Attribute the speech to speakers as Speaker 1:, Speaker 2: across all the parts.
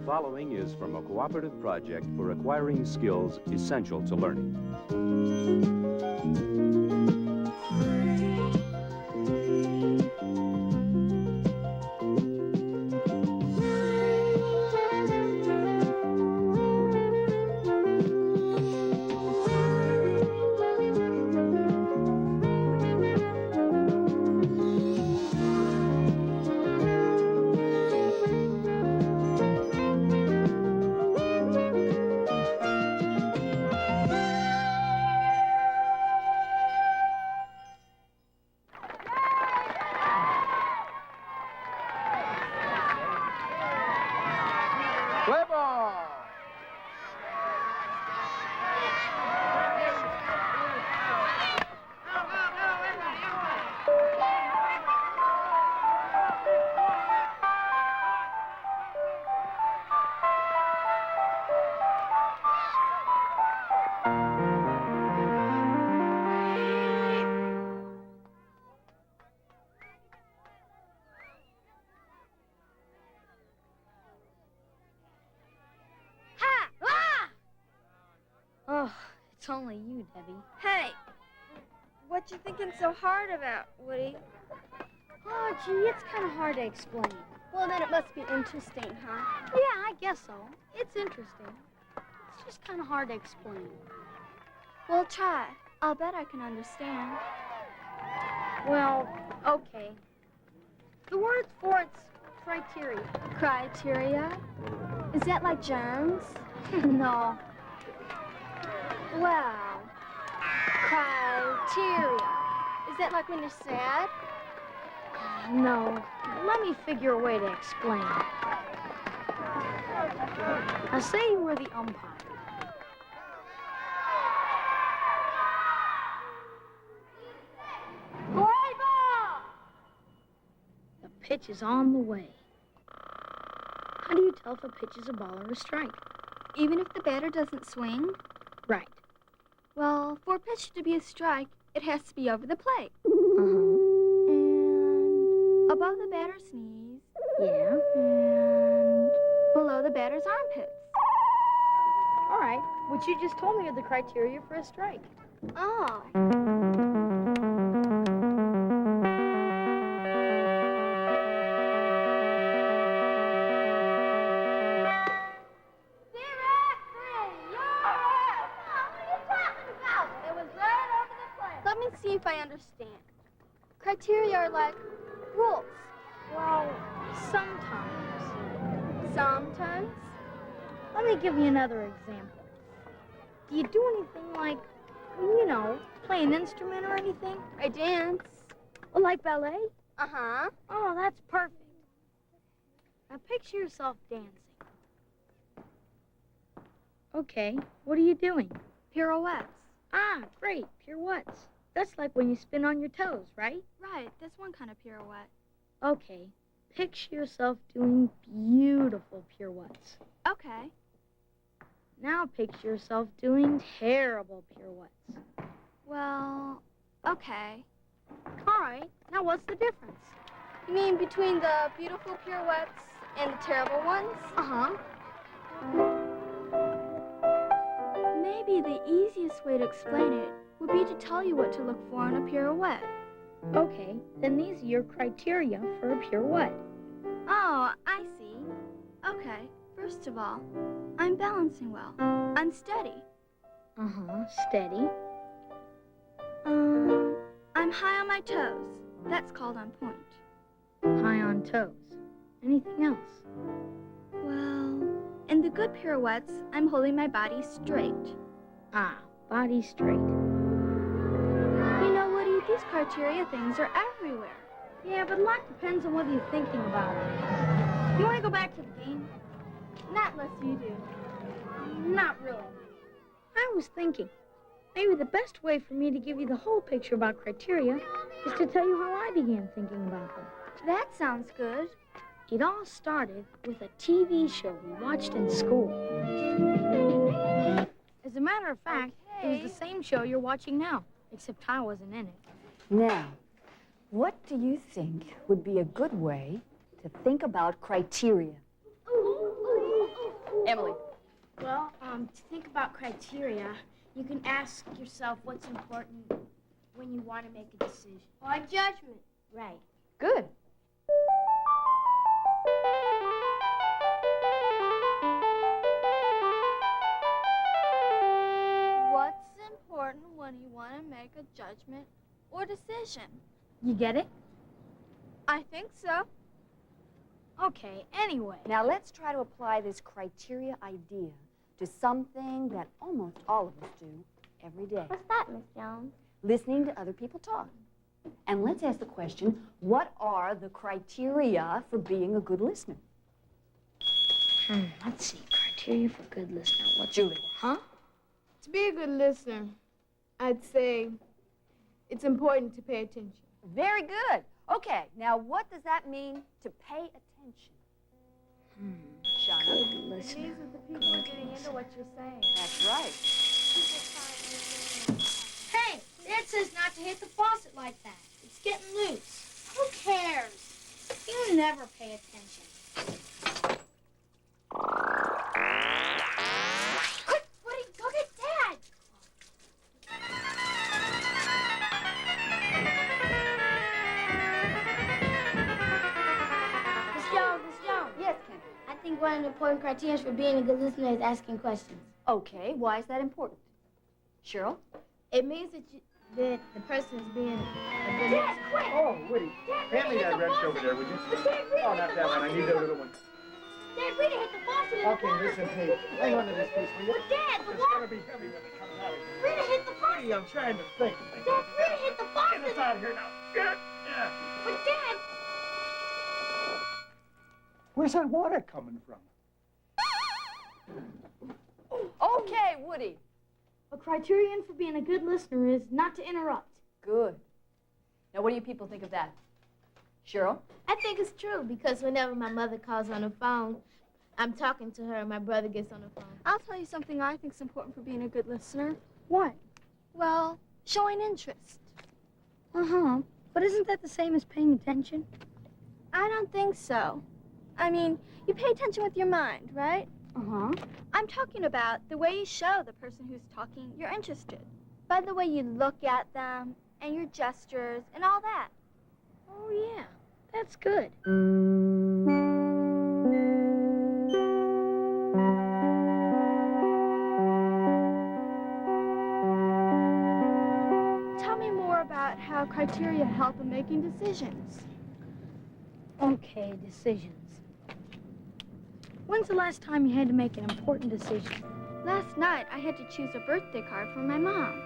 Speaker 1: following is from a cooperative project for acquiring skills essential to learning.
Speaker 2: Oh, it's only you, Debbie.
Speaker 3: Hey, what you thinking so hard about, Woody?
Speaker 2: Oh, gee, it's kind of hard to explain.
Speaker 3: Well, then it must be interesting, huh?
Speaker 2: Yeah, I guess so. It's interesting. It's just kind of hard to explain.
Speaker 3: Well, try. I'll bet I can understand.
Speaker 2: Well, okay. The word for it's criteria.
Speaker 3: Criteria? Is that like germs?
Speaker 2: No.
Speaker 3: Well, criteria. Is that like when you're sad?
Speaker 2: No. Let me figure a way to explain. Now, say you were the umpire.
Speaker 3: Play ball!
Speaker 2: The pitch is on the way. How do you tell if a pitch is a ball or a strike?
Speaker 3: Even if the batter doesn't swing?
Speaker 2: Right.
Speaker 3: Well, for a pitch to be a strike, it has to be over the plate.
Speaker 2: Uh-huh.
Speaker 3: And above the batter's knees.
Speaker 2: Yeah.
Speaker 3: And below the batter's armpits.
Speaker 2: All right. What you just told me are the criteria for a strike.
Speaker 3: Oh. Let me see if I understand. Criteria are like rules.
Speaker 2: Well, sometimes.
Speaker 3: Sometimes?
Speaker 2: Let me give you another example. Do you do anything like, you know, play an instrument or anything?
Speaker 3: I dance.
Speaker 2: Well, like ballet?
Speaker 3: Uh-huh.
Speaker 2: Oh, that's perfect. Now picture yourself dancing. Okay, what are you doing?
Speaker 3: Pirouettes.
Speaker 2: Ah, great, pirouettes. That's like when you spin on your toes, right?
Speaker 3: Right, that's one kind of pirouette.
Speaker 2: Okay, picture yourself doing beautiful pirouettes.
Speaker 3: Okay.
Speaker 2: Now picture yourself doing terrible pirouettes.
Speaker 3: Well, okay.
Speaker 2: All right, now what's the difference?
Speaker 3: You mean between the beautiful pirouettes and the terrible ones?
Speaker 2: Uh-huh.
Speaker 3: Maybe the easiest way to explain it would be to tell you what to look for in a pirouette.
Speaker 2: Okay, then these are your criteria for a pirouette.
Speaker 3: Oh, I see. Okay, first of all, I'm balancing well. I'm steady.
Speaker 2: Uh-huh, steady.
Speaker 3: I'm high on my toes. That's called on point.
Speaker 2: High on toes. Anything else?
Speaker 3: Well, in the good pirouettes, I'm holding my body straight.
Speaker 2: Ah, body straight.
Speaker 3: You know, Woody, these criteria things are everywhere.
Speaker 2: Yeah, but a lot depends on whether you're thinking about it. You want to go back to the game?
Speaker 3: Not unless you do.
Speaker 2: Not really. I was thinking, maybe the best way for me to give you the whole picture about criteria is to tell you how I began thinking about them.
Speaker 3: That sounds good.
Speaker 2: It all started with a TV show we watched in school. As a matter of fact, it was the same show you're watching now, except I wasn't in it.
Speaker 4: Now, what do you think would be a good way to think about criteria? Emily.
Speaker 5: Well, to think about criteria, you can ask yourself what's important when you want to make a decision.
Speaker 3: Or judgment.
Speaker 5: Right.
Speaker 4: Good.
Speaker 3: What's important when you want to make a judgment or decision?
Speaker 2: You get it?
Speaker 3: I think so.
Speaker 2: Okay, anyway.
Speaker 4: Now let's try to apply this criteria idea to something that almost all of us do every day.
Speaker 3: What's that, Miss Jones?
Speaker 4: Listening to other people talk. And let's ask the question, what are the criteria for being a good listener?
Speaker 2: Let's see. Criteria for good listener. What's
Speaker 4: Julie.
Speaker 2: it for, huh?
Speaker 6: To be a good listener, I'd say it's important to pay attention.
Speaker 4: Very good. Okay, now what does that mean to pay attention? Shauna?
Speaker 2: Good listener.
Speaker 6: These are the people getting into what you're saying.
Speaker 4: That's right.
Speaker 2: Hey, Dad says not to hit the faucet like that. It's getting loose. Who cares? You never pay attention.
Speaker 3: Quick, Woody, go get Dad!
Speaker 5: Miss Jones,
Speaker 4: Yes, Ken.
Speaker 5: I think one of the important criteria for being a good listener is asking questions.
Speaker 4: Okay, why is that important? Cheryl?
Speaker 6: It means that the person is being a good listener.
Speaker 7: Oh, Woody, hand me that wrench over there, would you? Oh, not that one. I need the little one.
Speaker 5: Dad, Rita hit the faucet in the
Speaker 7: Okay,
Speaker 5: water.
Speaker 7: listen, hey, hang on to this piece, will you?
Speaker 5: But Dad, the
Speaker 7: It's
Speaker 5: water.
Speaker 7: gonna be heavy when it comes out of here.
Speaker 5: Rita hit the faucet.
Speaker 7: Woody, I'm trying to think.
Speaker 5: Dad, Rita hit the
Speaker 7: Get
Speaker 5: faucet.
Speaker 7: this out of here now. Yeah.
Speaker 5: But Dad.
Speaker 7: Where's that water coming from?
Speaker 4: Okay, Woody.
Speaker 2: A criterion for being a good listener is not to interrupt.
Speaker 4: Good. Now, what do you people think of that? Cheryl?
Speaker 6: I think it's true because whenever my mother calls on the phone, I'm talking to her and my brother gets on the phone.
Speaker 3: I'll tell you something I think's important for being a good listener.
Speaker 2: What?
Speaker 3: Well, showing interest.
Speaker 2: Uh-huh. But isn't that the same as paying attention?
Speaker 3: I don't think so. I mean, you pay attention with your mind, right?
Speaker 2: Uh-huh.
Speaker 3: I'm talking about the way you show the person who's talking you're interested. By the way you look at them and your gestures and all that.
Speaker 2: Oh, yeah. That's good.
Speaker 3: Tell me more about how criteria help in making decisions.
Speaker 2: Okay, decisions. When's the last time you had to make an important decision?
Speaker 3: Last night, I had to choose a birthday card for my mom.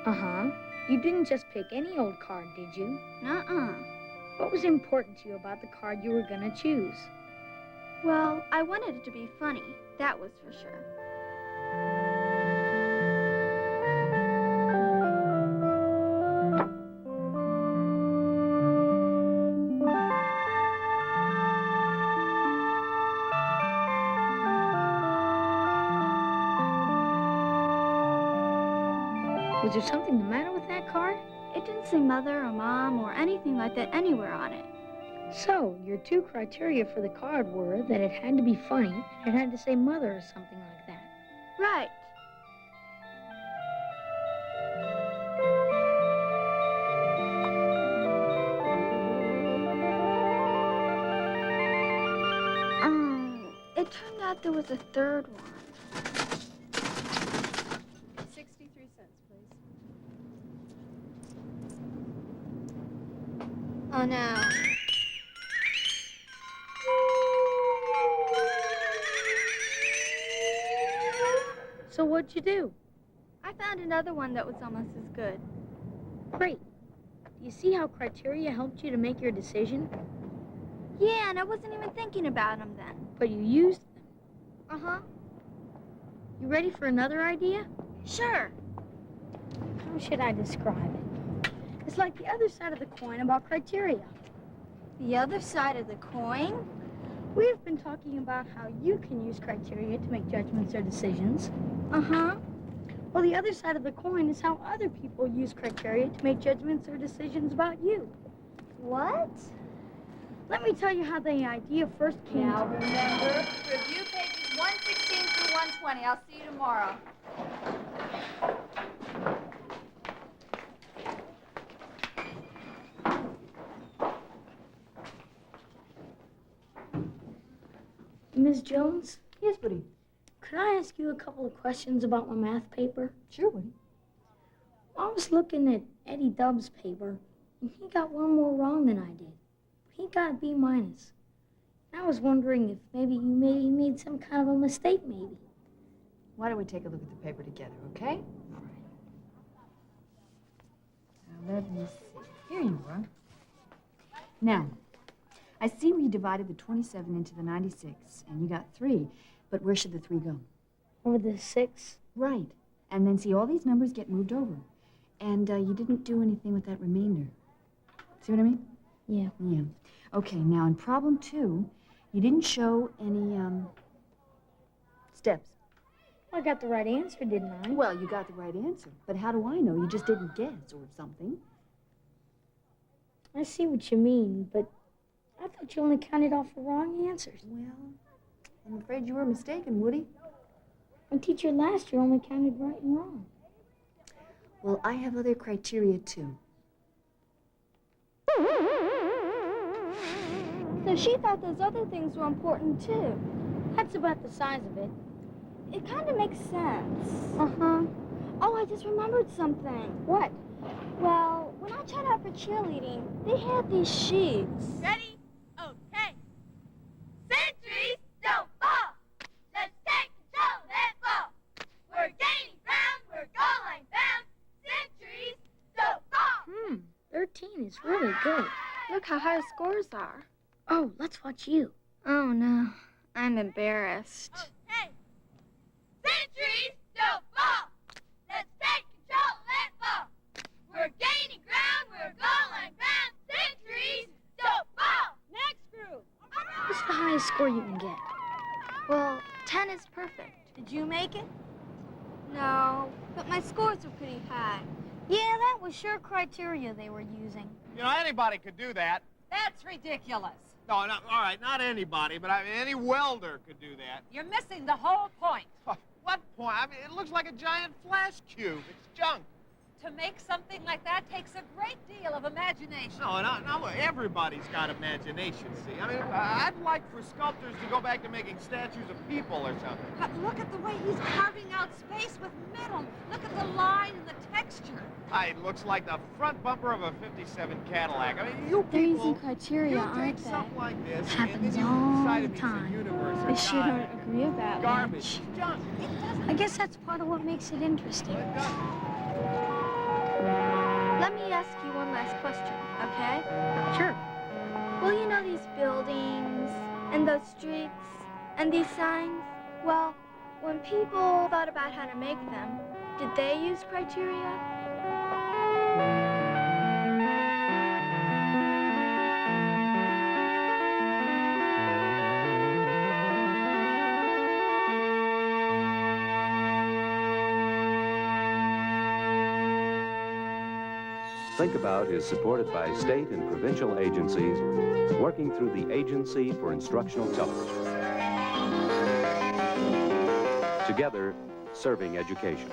Speaker 2: Uh-huh. You didn't just pick any old card, did you?
Speaker 3: Nuh-uh.
Speaker 2: What was important to you about the card you were gonna choose?
Speaker 3: Well, I wanted it to be funny. That was for sure.
Speaker 2: Was there something the matter with that card?
Speaker 3: It didn't say mother or mom or anything like that anywhere on it.
Speaker 2: So, your two criteria for the card were that it had to be funny and it had to say mother or something like that.
Speaker 3: Right. It turned out there was a third one.
Speaker 6: 63 cents, please.
Speaker 3: Oh, no.
Speaker 2: So what'd you do?
Speaker 3: I found another one that was almost as good.
Speaker 2: Great. Do you see how criteria helped you to make your decision?
Speaker 3: Yeah, and I wasn't even thinking about them then.
Speaker 2: But you used them.
Speaker 3: Uh-huh.
Speaker 2: You ready for another idea?
Speaker 3: Sure.
Speaker 2: How should I describe it? It's like the other side of the coin about criteria.
Speaker 3: The other side of the coin?
Speaker 2: We've been talking about how you can use criteria to make judgments or decisions.
Speaker 3: Uh-huh.
Speaker 2: Well, the other side of the coin is how other people use criteria to make judgments or decisions about you.
Speaker 3: What?
Speaker 2: Let me tell you how the idea first came
Speaker 4: Now
Speaker 2: to me.
Speaker 4: remember, review pages 116 1:20. I'll see you tomorrow.
Speaker 2: Miss Jones,
Speaker 4: Yes, Woody.
Speaker 2: could I ask you a couple of questions about my math paper?
Speaker 4: Sure, Woody.
Speaker 2: I was looking at Eddie Dubb's paper, and he got one more wrong than I did. He got a B minus. I was wondering if maybe you made some kind of a mistake, maybe.
Speaker 4: Why don't we take a look at the paper together, okay? Now, let me see. Here you are. Now, I see where you divided the 27 into the 96, and you got 3. But where should the 3 go?
Speaker 2: Over the 6.
Speaker 4: Right. And then see, all these numbers get moved over. And you didn't do anything with that remainder. See what I mean?
Speaker 2: Yeah.
Speaker 4: Yeah. Okay, now in problem 2, you didn't show any, steps.
Speaker 2: I got the right answer, didn't I?
Speaker 4: Well, you got the right answer. But how do I know? You just didn't guess or something.
Speaker 2: I see what you mean, but I thought you only counted off the wrong answers.
Speaker 4: Well, I'm afraid you were mistaken, Woody.
Speaker 2: My teacher last year only counted right and wrong.
Speaker 4: Well, I have other criteria, too.
Speaker 3: So she thought those other things were important too.
Speaker 2: That's about the size of it.
Speaker 3: It kind of makes sense.
Speaker 2: Uh-huh.
Speaker 3: Oh, I just remembered something.
Speaker 2: What?
Speaker 3: Well, when I tried out for cheerleading, they had these sheets.
Speaker 8: Ready? Okay. Sentries, don't fall. Let's take control, let's fall. We're gaining ground, we're goal line bound. Sentries, don't fall.
Speaker 2: 13 is really good.
Speaker 3: Look how high the scores are.
Speaker 2: Oh, let's watch you.
Speaker 3: Oh, no. I'm embarrassed.
Speaker 8: Okay. Sentries, don't fall. Let's take control, let's fall. We're gaining ground, we're goal line bound. Sentries, don't fall. Next group.
Speaker 2: What's the highest score you can get?
Speaker 3: Well, 10 is perfect.
Speaker 8: Did you make it?
Speaker 3: No, but my scores are pretty high.
Speaker 2: Yeah, that was sure criteria they were using.
Speaker 7: You know, anybody could do that.
Speaker 9: That's ridiculous.
Speaker 7: No, all right, not anybody, but I mean, any welder could do that.
Speaker 9: You're missing the whole point.
Speaker 7: What point? I mean, it looks like a giant flash cube. It's junk.
Speaker 9: To make something like that takes a great deal of imagination.
Speaker 7: No, everybody's got imagination, see? I mean, I'd like for sculptors to go back to making statues of people or something.
Speaker 9: But look at the way he's carving out space with metal. Look at the line and the texture.
Speaker 7: It looks like the front bumper of a 57 Cadillac. I mean, you
Speaker 3: They're
Speaker 7: people,
Speaker 3: using criteria,
Speaker 7: you
Speaker 3: aren't
Speaker 7: take
Speaker 3: they?
Speaker 7: something like this,
Speaker 2: Happens
Speaker 7: and then
Speaker 2: all
Speaker 7: you decide
Speaker 2: the
Speaker 7: it means
Speaker 2: time.
Speaker 7: the universe or
Speaker 3: But you
Speaker 7: God.
Speaker 3: don't agree about
Speaker 7: Garbage.
Speaker 3: much.
Speaker 7: Junk.
Speaker 2: I guess that's part of what makes it interesting.
Speaker 3: Let me ask you one last question, okay?
Speaker 2: Sure.
Speaker 3: Well, you know these buildings and those streets and these signs? Well, when people thought about how to make them, did they use criteria?
Speaker 1: Thinkabout is supported by state and provincial agencies working through the Agency for Instructional Television. Together, serving education.